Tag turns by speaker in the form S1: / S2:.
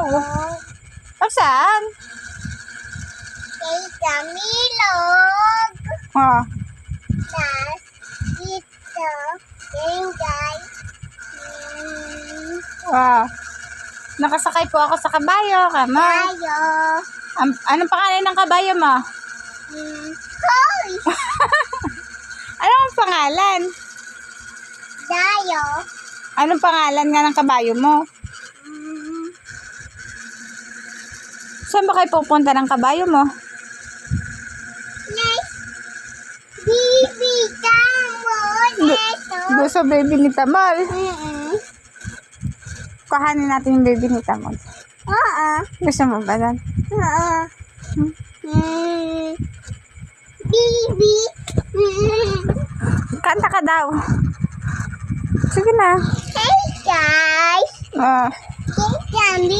S1: Oh, saan?
S2: Kay Camilog.
S1: Oh.
S2: Tas dito. Yan guys.
S1: Wow. Nakasakay po ako sa kabayo. Kamo.
S2: Tayo.
S1: Anong pangalan ng kabayo mo?
S2: Hoy!
S1: Anong pangalan?
S2: Tayo.
S1: Anong pangalan nga ng kabayo mo? Saan ba kayo pupunta ng kabayo mo?
S2: Nice. Bibi Tamon. Ito.
S1: Doon sa baby ni Tamol. Kuhanin natin yung baby ni Tamol.
S2: Oo.
S1: Gusto mo ba doon?
S2: Oo. Bibi.
S1: Kanta ka daw. Sige na.
S2: Hey guys.
S1: Ah.
S2: Kay Camilog.